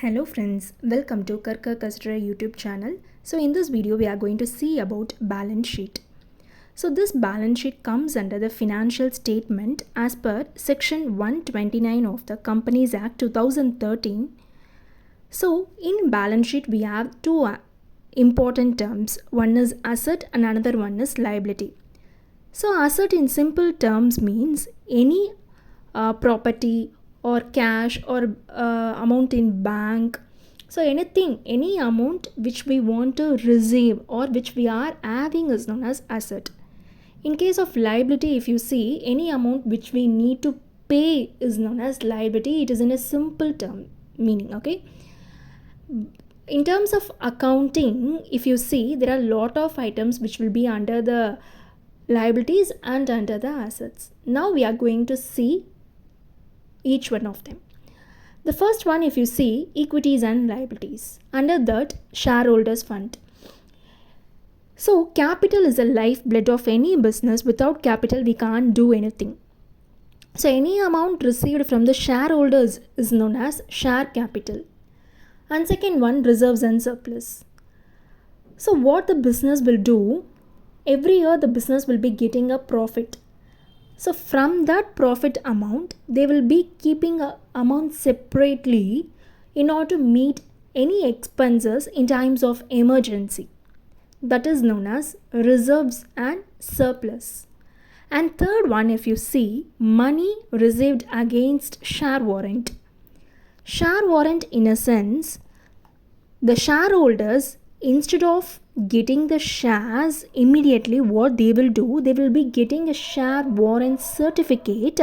Hello friends, welcome to Karka Kastra YouTube channel. So in this video we are going to see about balance sheet. So this balance sheet comes under the financial statement as per section 129 of the Companies Act 2013. So in balance sheet we have two important terms. One is asset and another one is liability. So asset in simple terms means any property or cash or amount in bank. So anything, any amount which we want to receive or which we are having is known as asset. In case of liability, if you see any amount which we need to pay is known as liability. It is in a simple term meaning. Okay. In terms of accounting, if you see, there are a lot of items which will be under the liabilities and under the assets. Now we are going to see each one of them. The first one, if you see, equities and liabilities. Under that, shareholders fund. So capital is the lifeblood of any business. Without capital we can't do anything. So any amount received from the shareholders is known as share capital. And second one, reserves and surplus. So what the business will do, every year the business will be getting a profit. So from that profit amount, they will be keeping a amount separately in order to meet any expenses in times of emergency. That is known as reserves and surplus. And third one, if you see, money received against share warrant. Share warrant, in a sense, the shareholders, instead of getting the shares immediately, what they will do, they will be getting a share warrant certificate.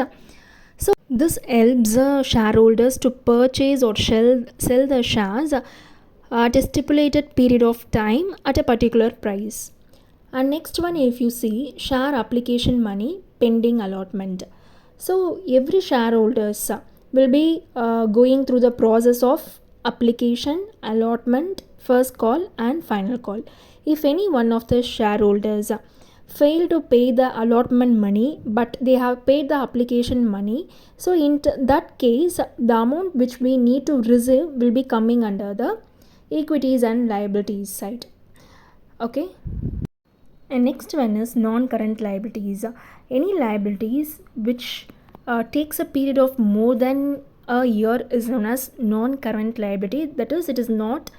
So this helps shareholders to purchase or sell the shares at a stipulated period of time at a particular price. And next one, if you see, share application money pending allotment. So every shareholders will be going through the process of application, allotment, first call and final call. If any one of the shareholders fail to pay the allotment money but they have paid the application money, so in that case the amount which we need to receive will be coming under the equities and liabilities side. Okay. And next one is non-current liabilities. Any liabilities which takes a period of more than a year is known as non-current liability. That is, it is not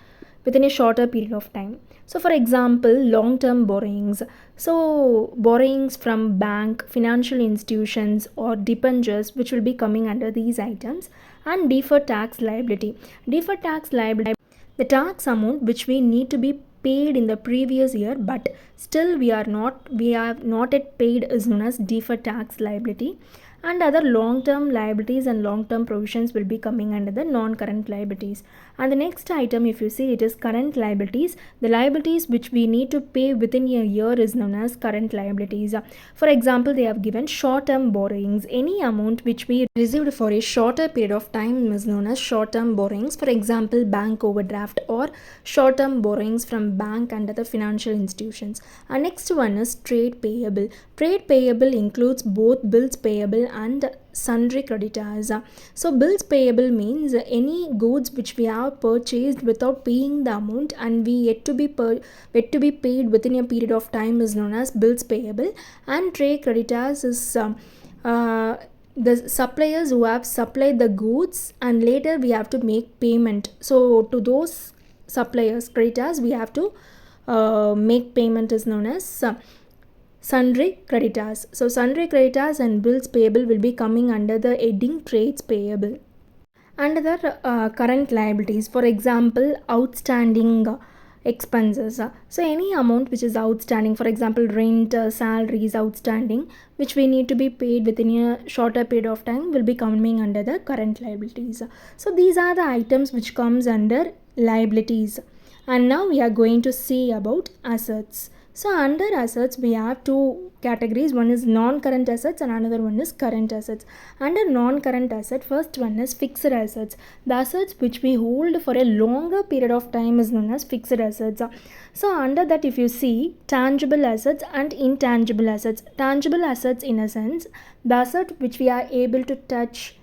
within a shorter period of time. So for example, long-term borrowings. So borrowings from bank, financial institutions or debentures which will be coming under these items. And deferred tax liability. Deferred tax liability, the tax amount which we need to be paid in the previous year but still we have not yet paid is known as deferred tax liability. And other long-term liabilities and long-term provisions will be coming under the non-current liabilities. And the next item, if you see, it is current liabilities. The liabilities which we need to pay within a year is known as current liabilities. For example, they have given short-term borrowings. Any amount which we received for a shorter period of time is known as short-term borrowings. For example, bank overdraft or short-term borrowings from bank and other financial institutions. And next one is trade payable. Trade payable includes both bills payable and sundry creditors. So bills payable means any goods which we have purchased without paying the amount and we yet to be paid within a period of time is known as bills payable. And trade creditors is the suppliers who have supplied the goods and later we have to make payment. So to those suppliers, creditors, we have to make payment is known as sundry creditors. So sundry creditors and bills payable will be coming under the heading trades payable. Under current liabilities, for example, outstanding expenses. So any amount which is outstanding, for example, rent, salaries outstanding, which we need to be paid within a shorter period of time will be coming under the current liabilities. So these are the items which comes under liabilities. And now we are going to see about assets. So under assets we have two categories. One is non-current assets and another one is current assets. Under non-current asset, first one is fixed assets. The assets which we hold for a longer period of time is known as fixed assets. So under that, if you see tangible assets and intangible assets. Tangible assets, in a sense, the asset which we are able to touch,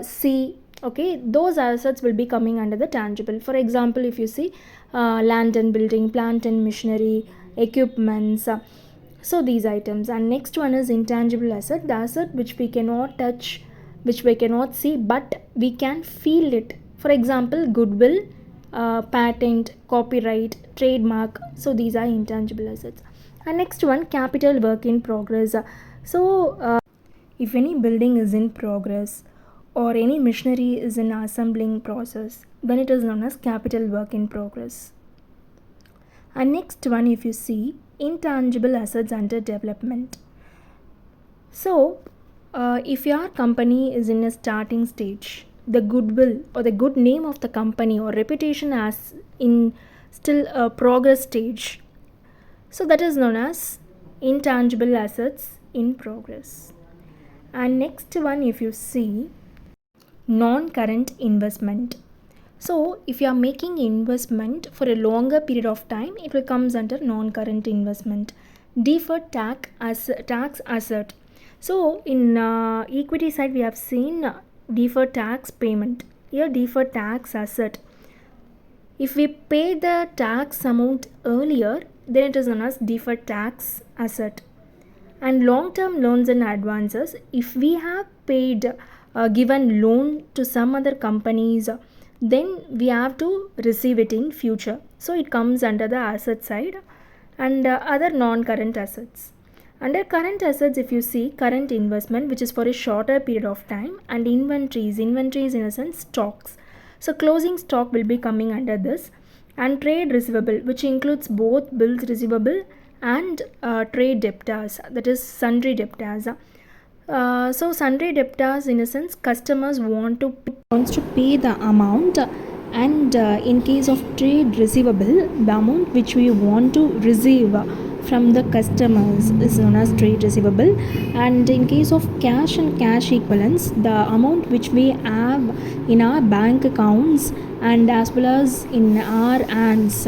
see, okay, those assets will be coming under the tangible. For example, if you see land and building, plant and machinery, equipments, so these items. And next one is intangible asset, the asset which we cannot touch, which we cannot see, but we can feel it. For example, goodwill, patent, copyright, trademark, so these are intangible assets. And next one, capital work in progress. So if any building is in progress or any machinery is in assembling process, then it is known as capital work in progress. And next one, if you see intangible assets under development. So if your company is in a starting stage, the goodwill or the good name of the company or reputation as in still a progress stage, so that is known as intangible assets in progress. And next one, if you see non-current investment. So if you are making investment for a longer period of time, it will comes under non-current investment. Deferred tax asset. So in equity side we have seen deferred tax payment. Here deferred tax asset. If we pay the tax amount earlier, then it is known as deferred tax asset. And long-term loans and advances, if we have paid given loan to some other companies, then we have to receive it in future, so it comes under the asset side. And other non-current assets. Under current assets, if you see current investment, which is for a shorter period of time, and inventories in a sense stocks, so closing stock will be coming under this. And trade receivable, which includes both bills receivable and trade debtors, that is sundry debtors. So sundry debtors, in a sense, customers wants to pay the amount, and in case of trade receivable, the amount which we want to receive from the customers is known as trade receivable. And in case of cash and cash equivalents, the amount which we have in our bank accounts and as well as in our hands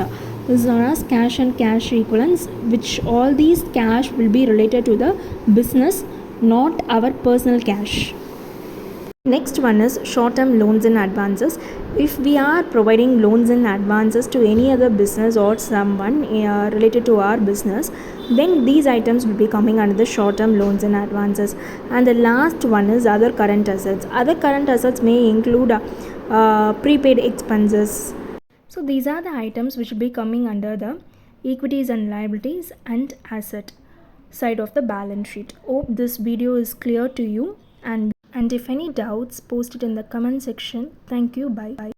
is known as cash and cash equivalents, which all these cash will be related to the business, not our personal cash. Next one is short-term loans and advances. If we are providing loans and advances to any other business or someone related to our business, then these items will be coming under the short-term loans and advances. And the last one is other current assets. Other current assets may include prepaid expenses. So these are the items which will be coming under the equities and liabilities and asset side of the balance sheet. Hope this video is clear to you, and if any doubts, post it in the comment section. Thank you. Bye.